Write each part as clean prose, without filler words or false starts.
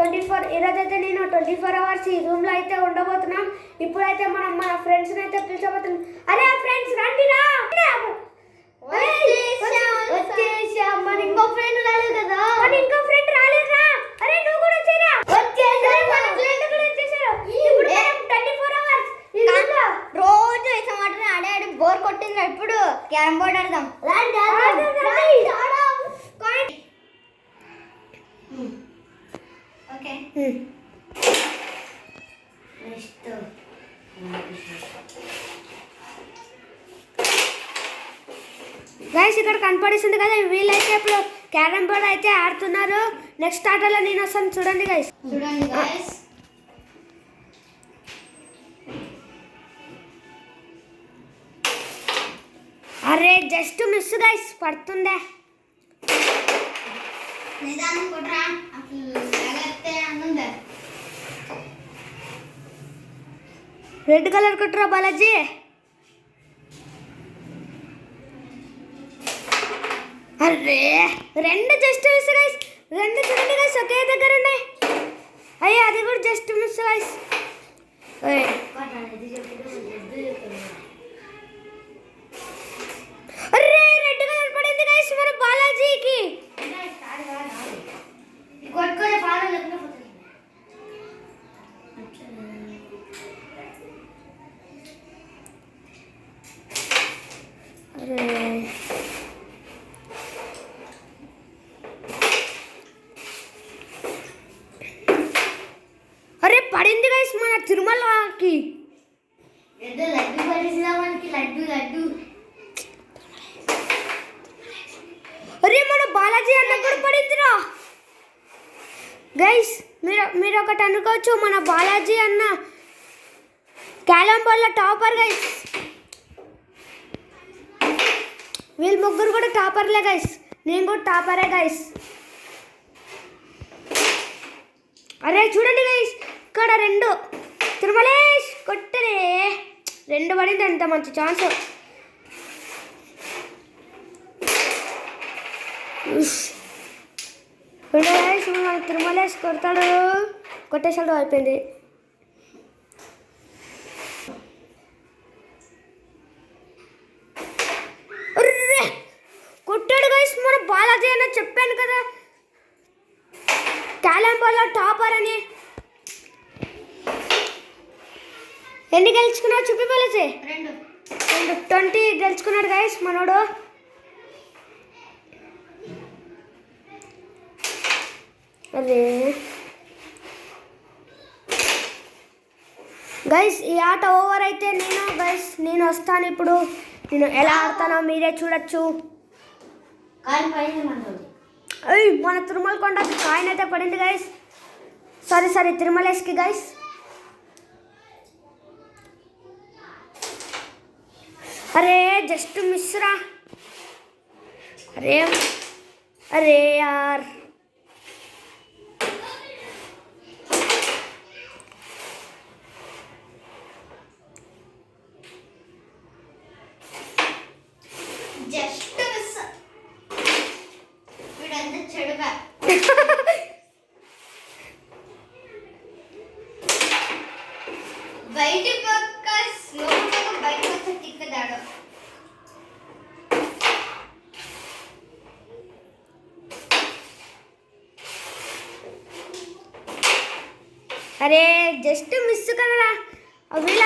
24 ఈరోజైతే నేను 24 అవర్స్ ఈ రూమ్ లో అయితే ఉండబోతున్నాం. ఇప్పుడైతే మనం మన ఫ్రెండ్స్ ని అయితే పిలిచబోతున్నాం. అరే ఫ్రెండ్స్ రండి రా. వచ్చేసాం. మన ఇంకో ఫ్రెండ్ రాలేదు కదా. మన ఇంకో ఫ్రెండ్ రాలేదురా. అరే నువ్వు కూడా వచ్చేరా. వచ్చేసారు. మన ఫ్రెండ్ కూడా వచ్చేసారు. ఇప్పుడు మనం 24 అవర్స్ ఈ రూమ్ లో రోజు వేసే మాట ఆడాడు బోర్ కొట్టింది. ఇప్పుడు క్యారమ్ బోర్డ్ ఆడదాం. ఓకే నెక్స్ట్ గైస్ ఇక్కడ కనపడిస్తుంది కదా, వీళ్ళైతే ఇప్పుడు క్యారమ్ బోర్డ్ అయితే ఆడుతున్నారు. నెక్స్ట్ ఆటలో నేను వస్తాను. చూడండి గైస్, చూడండి గైస్. అరే జస్ట్ మిస్ గైస్, పడుతుందే. నిదానం కొట్రా, అసలు లాగతే అన్నుందా. రెడ్ కలర్ కొట్టురా బాలాజీ. అరే రెండు జస్ట్ మిస్ గైస్. రెండు చూడండి గైస్ ఒకే దగ్గర ఉన్నాయి. అయ్యో అది కూడా జస్ట్ మిస్ గైస్. అరే రెడ్ కలర్ పడింది గైస్ మన బాలాజీకి. కొట్టుకోలే పాలు లేకుండా పోతుంది. అరే పడింది గైస్ మన తిరుమలకి. ఏదో లడ్డు పడేసినా మనకి లడ్డు లడ్డు. అరే మన బాలాజీ అన్న కూడా పడిందిరా గైస్. మీరు ఒకటి అనుకోవచ్చు, మన బాలాజీ అన్న క్యారమ్ బోర్డ్లో టాపర్ గైస్. వీళ్ళు ముగ్గురు కూడా టాపర్లే గైస్. నేను కూడా టాపరే గైస్. అరే చూడండి గైస్ ఇక్కడ రెండు. తిరుమలేష్ కొట్టరే, రెండు పడింది. ఎంత మంచి ఛాన్స్. తిరుమలేష్ కొడతాడు. కొట్టేసాడు, అయిపోయింది. కొట్టాడు గైస్ మన బాలాజీ అన్న. చెప్పాను కదా క్యారమ్ బోర్డ్లో టాపర్ అని. ఎన్ని గెలుచుకున్నాడు చూపి బాలాజీ. రెండు 20 గెలుచుకున్నాడు గైస్ మనోడు. అరే గైస్ ఈ ఆట ఓవర్ అయితే నేను వస్తాను ఇప్పుడు. నేను ఎలా ఆడతానో మీరే చూడొచ్చు. కాయలు పైన మంటుంది. అయ్యి మన తిరుమల కొండకి కాయిన్ అయితే పడింది గైస్. సారీ తిరుమలేష్కి గైస్. అరే జస్ట్ మిస్ రా. అరే యార్. Just miss. వీడంతా చెడుగా. బయట పక్క లోపల బయట పక్క తిక్కదాడు. అరే జస్ట్ మిస్ కదరా వీళ్ళ.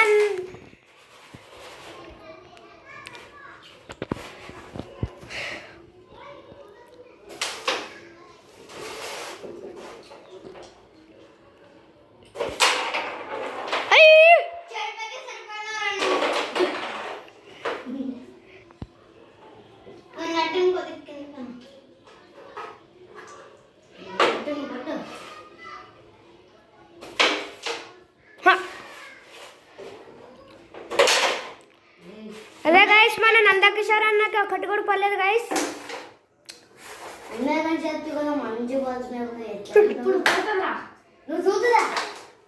అదే గైస్ మన నందకిషోర్ అన్నకి ఒకటి కూడా పర్లేదు గైస్. అన్న చేతి కదా మంచి ఇప్పుడు నువ్వు చూతురా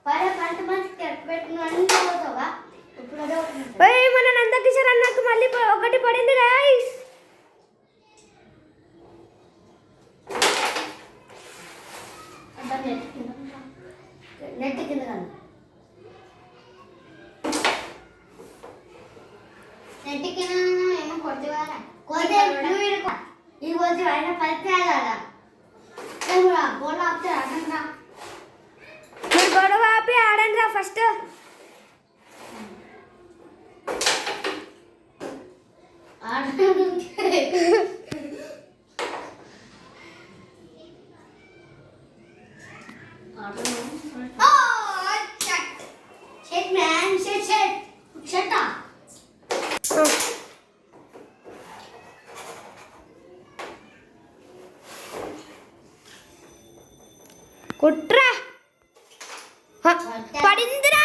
పంట మంచి పెట్టుకుని అన్ని పోతావా. ఇప్పుడు అదే మన నందకిషోర్ అన్నకి మళ్ళీ ఒకటి పడింది గైస్. అర్థం చేసుకుంటాం. నెట్ కింద కాదు నెట్ కింద ఏమో కొద్దివారా కొద్ది ఈ కొద్ది ఆయన పరిచయాలా గోడ ఆపితే అడంగా మీరు గొడవ ఆపి ఆడండి రా ఫస్ట్. కుట్రా పడిందిరా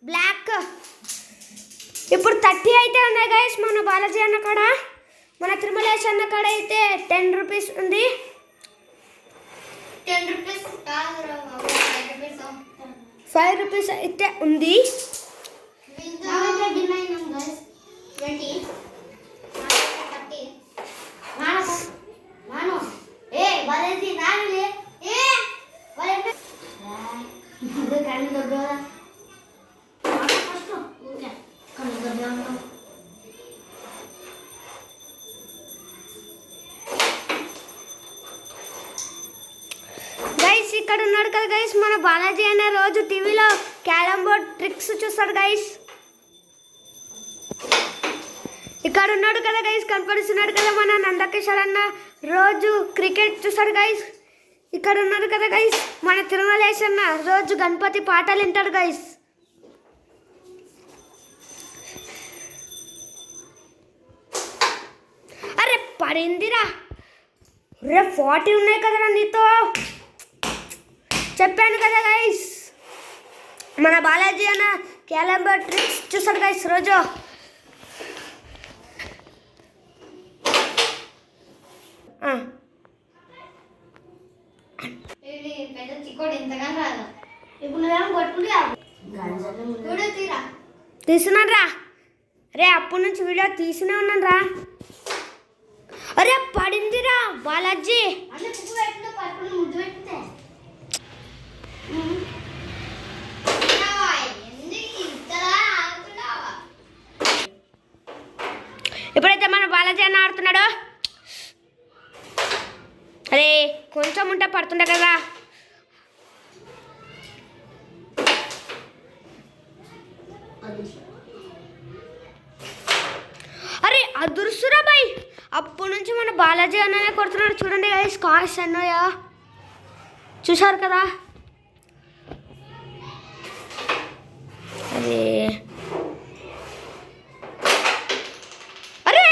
బ్లాక్. ఇప్పుడు 30 అయితే ఉన్నాయి గైస్ మన బాలాజీ అన్న కాడ. మన తిరుమలేశ్ అన్న కాడ అయితే 10 రూపీస్ ఉంది. 10 రూపీస్ 5 రూపీస్ అయితే ఉంది. గైస్ ఇక్కడ ఉన్నాడు కదా గైస్ మన బాలాజీ అన్న రోజు టీవీలో క్యారమ్ బోర్డ్ ట్రిక్స్ చూస్తాడు గైస్. ఇక్కడ ఉన్నాడు కదా గైస్ కనపడుతున్నాడు కదా మన నందకిషోర్ అన్న రోజు క్రికెట్ చూస్తాడు గైస్. ఇక్కడ ఉన్నాడు కదా గైస్ మన తిరుమలేశ్ అన్న రోజు గణపతి పాటలు వింటాడు గైస్. అరే పడిందిరా రే 40 ఉన్నాయి కదరా నీతో చెప్పాను కదా గైస్. మన బాలాజీ అన్న క్యాలెండర్ ట్రిక్స్ చూసాడు గైస్ రోజు. తీసినాను రా రే అప్పటి నుంచి వీడియో తీసినే ఉన్నాను రా. అరే పడిందిరా బాలాజీ. ఇప్పుడైతే మన బాలాజీ అన్న ఆడుతున్నాడు. అరే కొంచెం ఉంటే పడుతుండే కదా. అరే అదుర్సురా బాయ్ అప్పటి నుంచి మన బాలాజీ అన్ననే కొడుతున్నాడు చూడండి గైస్. కాస్ట్ అన్నయ్య చూశారు కదా. అరే అరే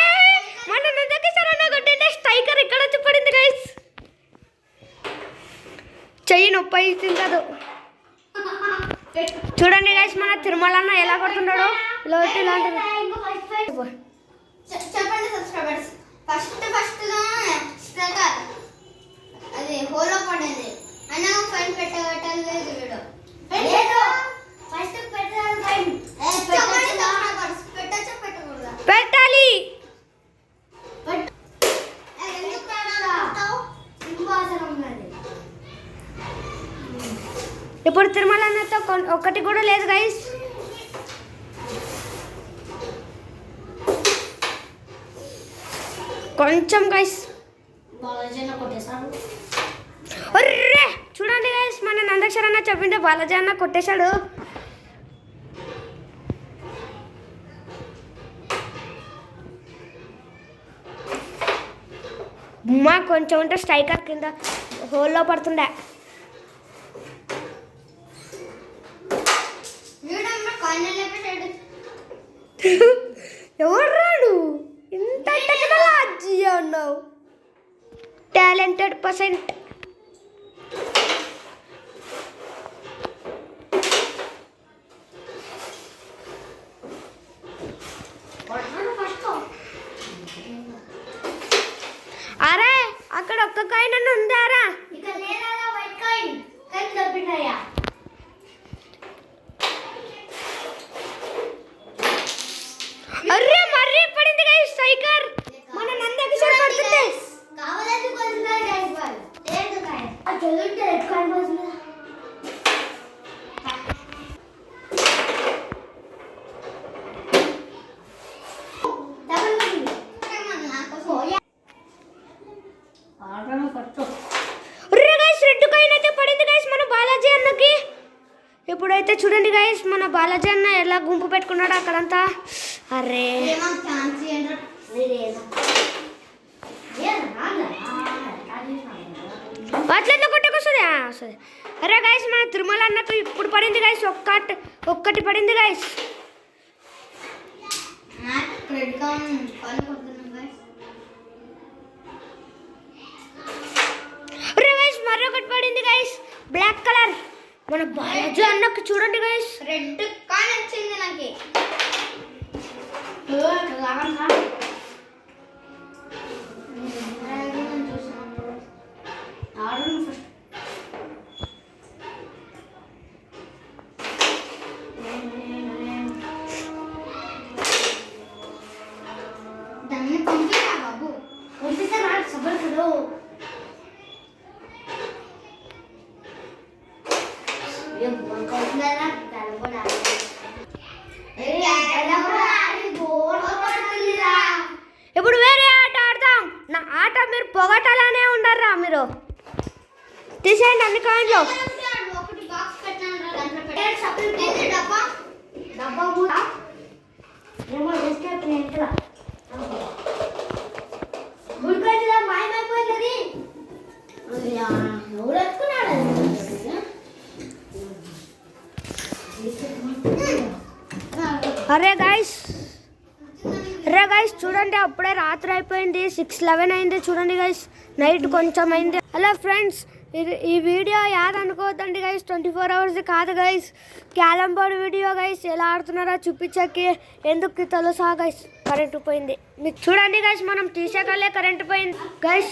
మన నందకిషోర్ అన్న కొట్టింటే స్ట్రైకర్ ఇక్కడ వచ్చి పడింది గైస్. చెయ్యి నొప్పి అవుతుంది కదా చూడండి గైస్ మన తిరుమల అన్న ఎలా కొడుతున్నాడో. ఇలాంటి చెప్పండి సబ్స్క్రైబర్స్ ఫస్ట్ స్ట్రైకర్ అది హోలో పడింది అన్న ఫైన్ పెట్టలేదు వీడు ఫస్ట్ పెట్టాలి ఫైన్ పెట్టచ్చు పెట్టకూడదా పెట్టాలి. ఇప్పుడు తిరుమల అన్నతో ఒకటి కూడా లేదు గైస్. కొంచెం గైస్ అర్రే చూడండి గైస్ మన నందకిషోర్ అన్న చెప్పింటే బాలాజీ అన్న కొట్టేశాడు. మా కొంచెం ఉంటే స్ట్రైకర్ కింద హోల్లో పడుతుండే. ఎవరు రాడు ఇంత టెక్నాలజీ అన్నావు టాలెంటెడ్ పర్సెంట్. అరే అక్కడ ఒక్క కాయిన్ అని ఉందారా. అర్రే మర్రి పడింది గైస్ స్ట్రైకర్ మన నందకిషోర్ పడుతుంది. కాయిన్ అయితే పడింది గైస్ మన బాలాజీ అన్నకి. ఇప్పుడైతే చూడండి గైస్ మన బాలాజీ అన్న ఎలా గుంపు పెట్టుకున్నాడు అక్కడంతా. అరే అట్లెట్లా కొట్టుకొస్తుంది వస్తుంది. అరే గైస్ మన తిరుమల అన్నకు ఇప్పుడు పడింది గైస్ ఒక్కటి పడింది గైస్. అరే గైస్ మరొకటి పడింది గైస్ బ్లాక్ కలర్ మన బాలాజీ అన్నకు. చూడండి గైస్ రెడ్ కాయిన్ వచ్చింది నాకు. దాన్ని పంపిరా బాబు, పంపిస్తే నాకు సబర్కుడు. ఇప్పుడు వేరే ఆట ఆడతాం. నా ఆట మీరు పొగటాలనే ఉండరా. మీరు తీసేయండి అన్ని కాయిన్లు. ఒకటి బాక్స్ పెట్టాను దాంట్లో పెట్టాను. సపరేట్ డబ్బా డబ్బా కూడా ఏమో వేసుకెళ్తాను ఇంట్లో. గుడికొచ్చిదా మాయమైపోయింది. ఎవరు ఎత్తుకున్నాడు? అరే గైస్ చూడండి అప్పుడే రాత్రి అయిపోయింది. 6:11 అయింది. చూడండి గైస్ నైట్ కొంచెం అయింది. హలో ఫ్రెండ్స్, ఈ వీడియో యాద్ అనుకోవద్దండి గైస్. 24 అవర్స్ కాదు guys. Carrom board video guys. ఎలా ఆడుతున్నారో చూపించకి ఎందుకు తెలుసా గైస్ కరెంటు పోయింది. మీకు చూడండి గైస్ మనం తీసేకలే కరెంటు పోయింది గైస్.